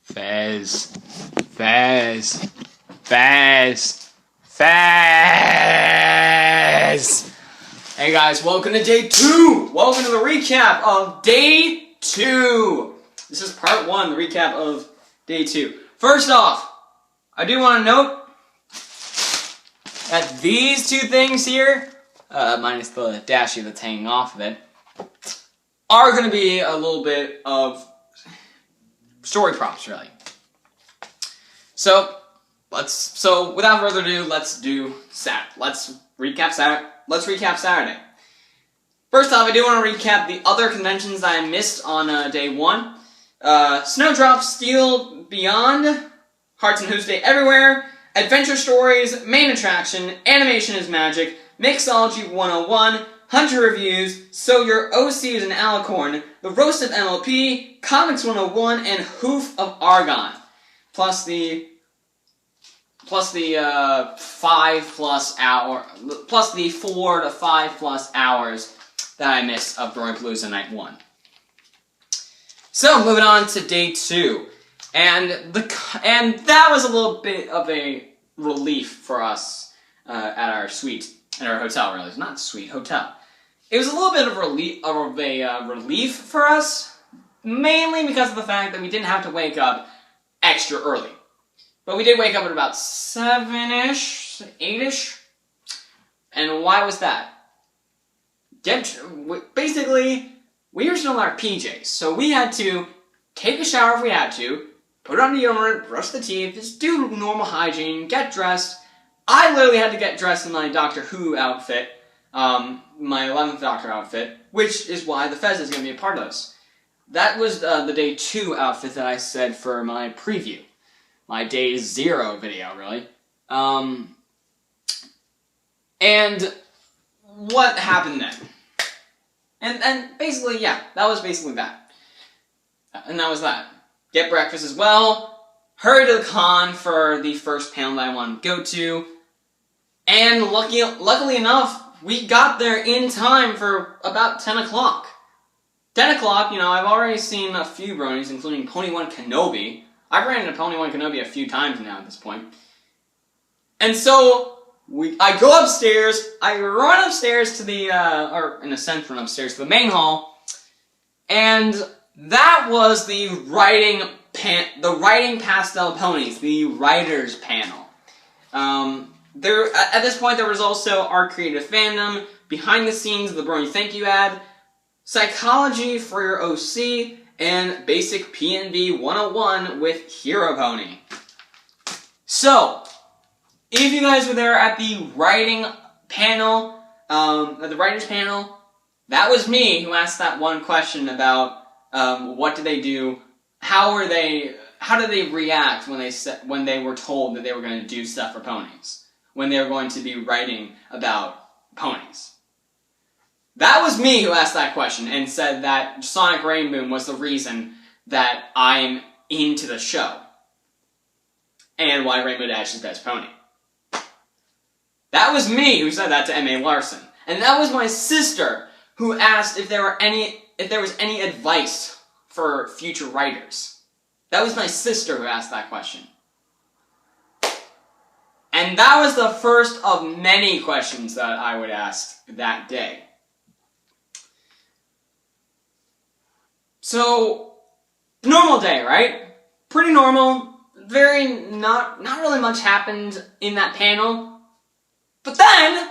Fez. Fez. Fez. Fez. Hey guys, welcome to day 2. Welcome to the recap of day 2. This is part 1, the recap of day 2. First off, I do want to note that these two things here, minus the dashi that's hanging off of it, are going to be a little bit of story props, really. So without further ado, let's do Saturday. Let's recap Saturday. First off, I do want to recap the other conventions that I missed on day 1. Snowdrop, Steel Beyond, Hearts and Hoops Day Everywhere, Adventure Stories, Main Attraction, Animation is Magic, Mixology 101, Hunter Reviews, So Your OC is an Alicorn, The Roast of MLP, Comics 101, and Hoof of Argon. Plus the 4 to 5 plus hours that I missed of BronyPalooza Night 1. So, moving on to day 2. And that was a little bit of a relief for us at our suite, at our hotel, really. It's not suite, hotel. It was a little bit of a relief for us, mainly because of the fact that we didn't have to wake up extra early. But we did wake up at about 7-ish, 8-ish. And why was that? Basically, we were still in our PJs, so we had to take a shower if we had to, put on deodorant, brush the teeth, just do normal hygiene, get dressed. I literally had to get dressed in my Doctor Who outfit, my 11th Doctor outfit, which is why the Fez is going to be a part of this. That was the day 2 outfit that I said for my preview. My day 0 video, really. And what happened then? And basically, yeah, that was basically that. And that was that. Get breakfast as well. Hurry to the con for the first panel that I wanted to go to. And luckily enough, we got there in time for about 10 o'clock. 10 o'clock, you know, I've already seen a few bronies, including Pony One Kenobi. I've ran into Pony One Kenobi a few times now at this point. And so, I go upstairs, I run upstairs to the, or in a sense run upstairs to the main hall, and that was the writing pastel ponies, the writers panel. At this point there was also Our Creative Fandom, Behind the Scenes of the Brony Thank You ad, Psychology for Your OC, and Basic P&B 101 with Hero Pony. So, if you guys were there at the writing panel, at the writers panel, that was me who asked that one question about what did they do, how did they react when they were told that they were going to do stuff for ponies, when they were going to be writing about ponies. That was me who asked that question and said that Sonic Rainboom was the reason that I'm into the show. And why Rainbow Dash is best pony. That was me who said that to M.A. Larson. And that was my sister who asked if there was any advice for future writers. That was my sister who asked that question. And that was the first of many questions that I would ask that day. So, normal day, right? Pretty normal. Not really much happened in that panel. But then,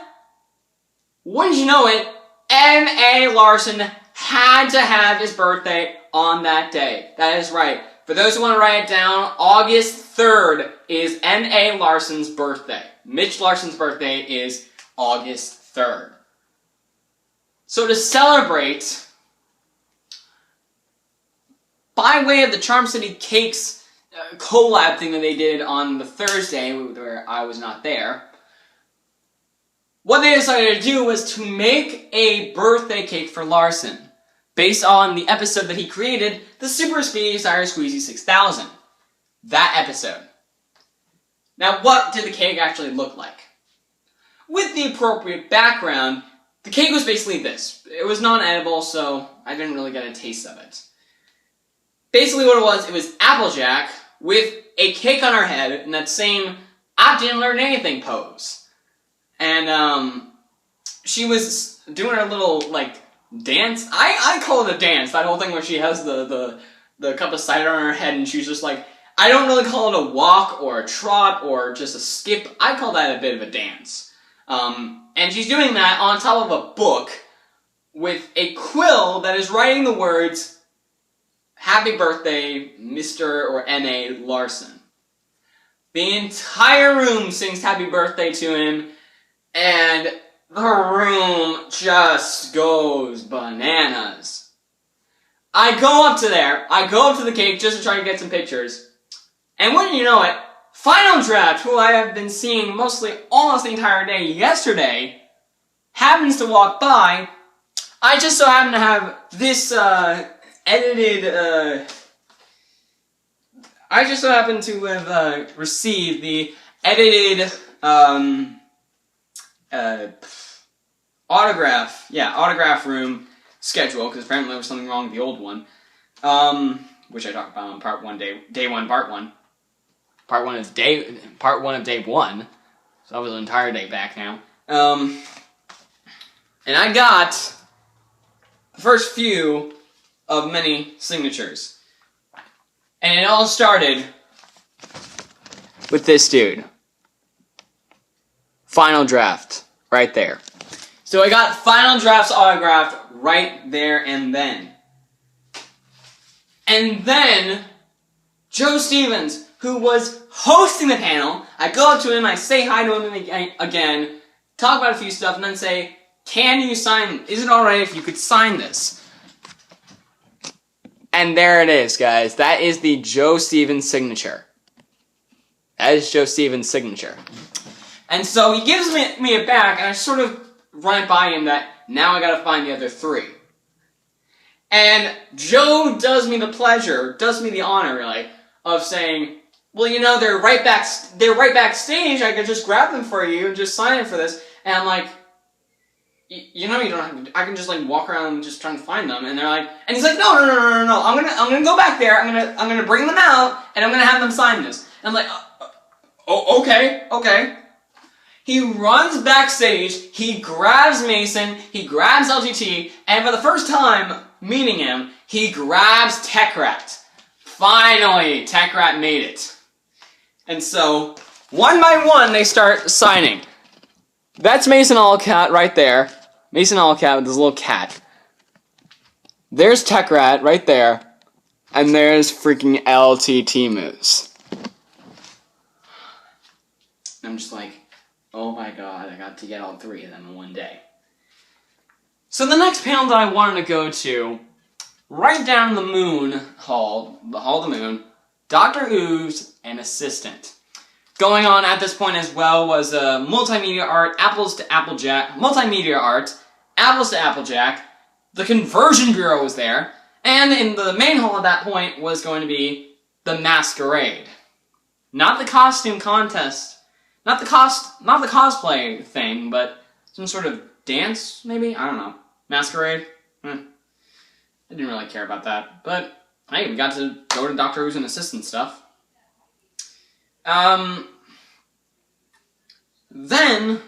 wouldn't you know it, M.A. Larson had to have his birthday on that day. That is right. For those who want to write it down, August 3rd is M.A. Larson's birthday. Mitch Larson's birthday is August 3rd. So to celebrate, by way of the Charm City Cakes collab thing that they did on the Thursday, where I was not there, what they decided to do was to make a birthday cake for Larson, based on the episode that he created, the Super Speedy Cyrus Squeezy 6000. That episode. Now, what did the cake actually look like? With the appropriate background, the cake was basically this. It was non-edible, so I didn't really get a taste of it. Basically what it was Applejack with a cake on her head in that same I didn't learn anything pose. And she was doing her little like dance. I call it a dance, that whole thing where she has the cup of cider on her head and she's just like, I don't really call it a walk or a trot or just a skip. I call that a bit of a dance. And she's doing that on top of a book with a quill that is writing the words, Happy Birthday, Mr. or M.A. Larson. The entire room sings happy birthday to him, and the room just goes bananas. I go up to the cake just to try to get some pictures, and wouldn't you know it, Final Draft, who I have been seeing mostly almost the entire day yesterday, happens to walk by. I just so happen to have this edited, I just so happen to have received the edited autograph room schedule, because apparently there was something wrong with the old one, which I talked about on part one, day one, part one. Part one of day one, so that was an entire day back now. And I got the first few of many signatures. And it all started with this dude. Final Draft, right there. So I got Final Draft's autographed right there and then. And then, Joe Stevens, who was hosting the panel, I go up to him, I say hi to him again, talk about a few stuff, and then say, can you sign, is it alright if you could sign this? And there it is, guys. That is the Joe Stevens signature. That is Joe Stevens' signature. And so he gives me it back, and I sort of run it by him that now I gotta find the other three. And Joe does me the pleasure, does me the honor, really, of saying, well, you know, they're right backstage, I could just grab them for you and just sign it for this. And I'm like, you know, you don't have to, I can just like walk around just trying to find them. And they're like, and he's like, no, I'm gonna go back there, I'm gonna bring them out, and I'm gonna have them sign this. And I'm like, oh, okay. He runs backstage, he grabs Mason, he grabs LGT, and for the first time meeting him, he grabs Techrat. Finally, Techrat made it. And so, one by one, they start signing. That's Mason Allcat right there. Mason Allcat with his little cat. There's Techrat right there. And there's freaking LTT Moose. I'm just like, oh my god, I got to get all three of them in one day. So the next panel that I wanted to go to, right down the Moon Hall, the Hall of the Moon, Dr. Ooze and Assistant. Going on at this point as well was multimedia art, Apples to Applejack. The Conversion Bureau was there, and in the main hall at that point was going to be the Masquerade. Not the costume contest, not the cosplay thing, but some sort of dance, maybe? I don't know. Masquerade? I didn't really care about that, but hey, we got to go to Dr. Who's and Assistant stuff. Then,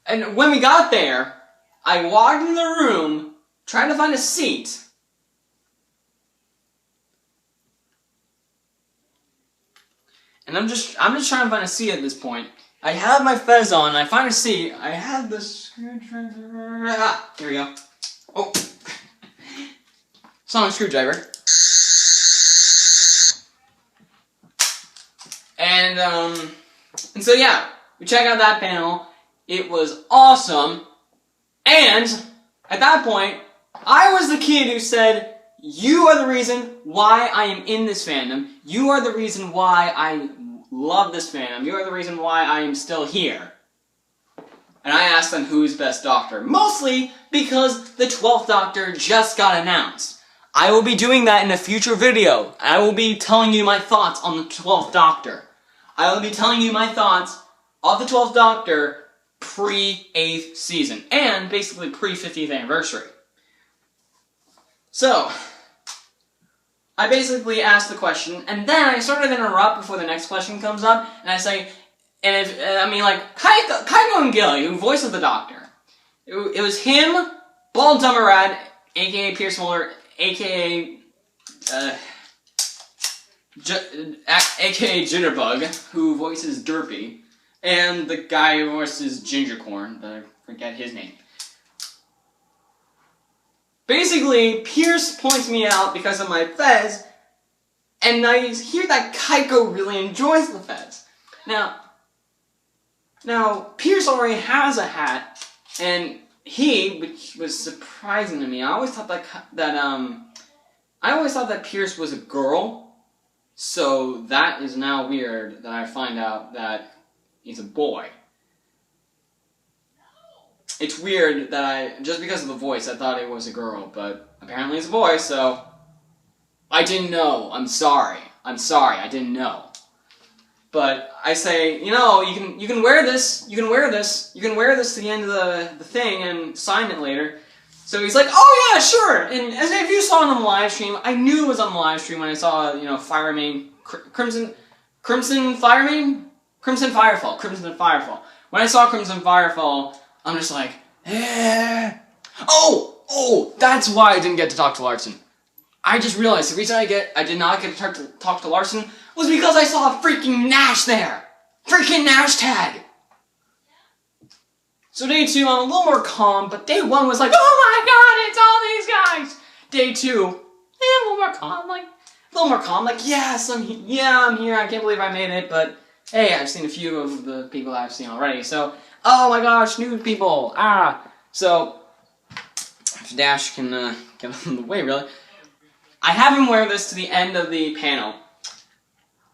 and when we got there, I walked in the room, trying to find a seat. And I'm just trying to find a seat at this point. I have my fez on, and I find a seat. I have the screwdriver. Ah, here we go. Oh. Sonic screwdriver. And so yeah, we check out that panel. It was awesome. And at that point, I was the kid who said, you are the reason why I am in this fandom. You are the reason why I love this fandom. You are the reason why I am still here. And I asked them who's best Doctor. Mostly because the 12th Doctor just got announced. I will be doing that in a future video. I will be telling you my thoughts on the 12th Doctor. I will be telling you my thoughts of the 12th Doctor pre-8th season. And basically pre-50th anniversary. So, I basically ask the question, and then I sort of interrupt before the next question comes up, and I say, and if, I mean, like, Kaiko and Gilly, who voices the Doctor. It was him, Bald Dummerad, aka Pierce Mulder, aka Jitterbug, who voices Derpy, and the guy who voices Gingercorn, but I forget his name. Basically, Pierce points me out because of my fez, and I hear that Kaiko really enjoys the fez. Now, Pierce already has a hat, and which was surprising to me. I always thought that Pierce was a girl, so that is now weird that I find out that he's a boy. It's weird that just because of the voice, I thought it was a girl, but apparently it's a boy, so I didn't know. I'm sorry, I didn't know. But I say, you know, you can wear this, you can wear this to the end of the thing and sign it later. So he's like, oh yeah, sure. And as if you saw it on the live stream, I knew it was on the live stream when I saw, you know, Crimson Firefall. When I saw Crimson Firefall, I'm just like, eh. Oh, that's why I didn't get to talk to Larson. I just realized the reason I did not get to talk to Larson was because I saw a freaking Nash there! Freaking Nash tag! So day 2, I'm a little more calm, but day 1 was like, oh my god, it's all these guys! Day 2, a little more calm, like, yes, I'm here, I can't believe I made it, but hey, I've seen a few of the people I've seen already, so, oh my gosh, new people, so, if Dash can get out of the way, really. I have him wear this to the end of the panel.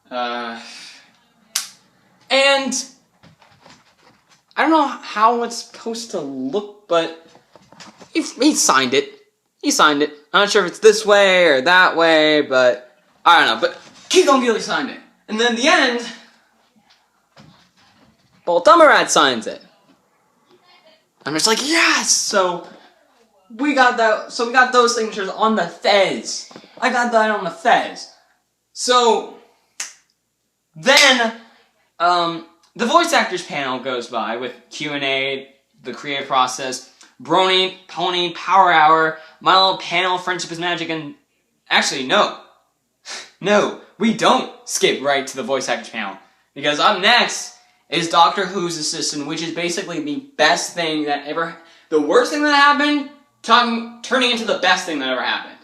And I don't know how it's supposed to look, but he signed it. He signed it. I'm not sure if it's this way or that way, but I don't know. But Kiko and Gilly signed it. And then at the end, Bolt Dummerad signs it. I'm just like, yes! So we got that. So we got those signatures on the Fez. I got that on the Fez. So then, the voice actors panel goes by with Q&A, the creative process, Brony, Pony, Power Hour, my little panel, Friendship is Magic, and actually, no. No, we don't skip right to the voice actors panel. Because up next is Doctor Who's Assistant, which is basically the best thing that the worst thing that happened, turning into the best thing that ever happened.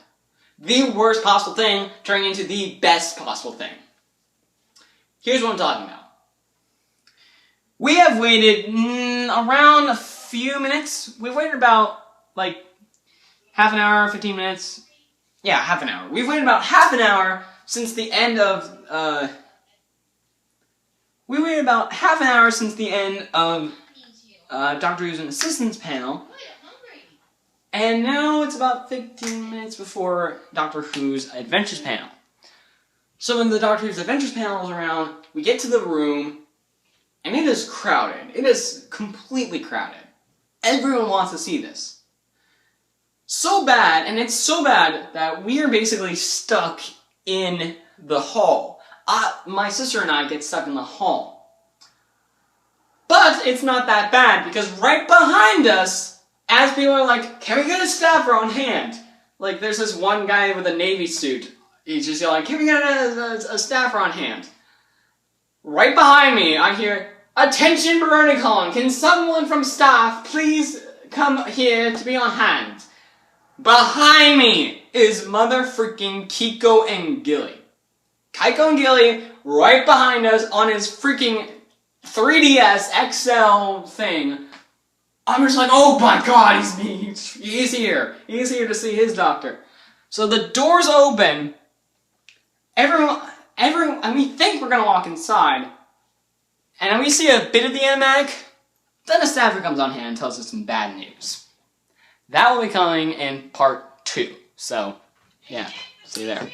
The worst possible thing, turning into the best possible thing. Here's what I'm talking about. We have waited around a few minutes. We've waited about, like, half an hour, 15 minutes. Yeah, half an hour. We've waited about half an hour since the end of, Doctor Who's Assistant's panel. And now it's about 15 minutes before Doctor Who's Adventures panel. So when the Doctor Who's Adventures panel is around, we get to the room, and it is crowded. It is completely crowded. Everyone wants to see this. So bad, and it's so bad that we are basically stuck in the hall. My sister and I get stuck in the hall. But it's not that bad, because right behind us, as people are like, can we get a staffer on hand? Like, there's this one guy with a Navy suit. He's just yelling, can we get a staffer on hand? Right behind me, I hear, attention BronyCon, can someone from staff please come here to be on hand? Behind me is motherfreaking Kiko and Gilly. Kaiko and Gilly right behind us on his freaking 3DS XL thing. I'm just like, oh my god, he's here. He's here to see his doctor. So the doors open. And we think we're gonna walk inside. And then we see a bit of the animatic. Then a staffer comes on hand and tells us some bad news. That will be coming in part 2. So, yeah, see you there.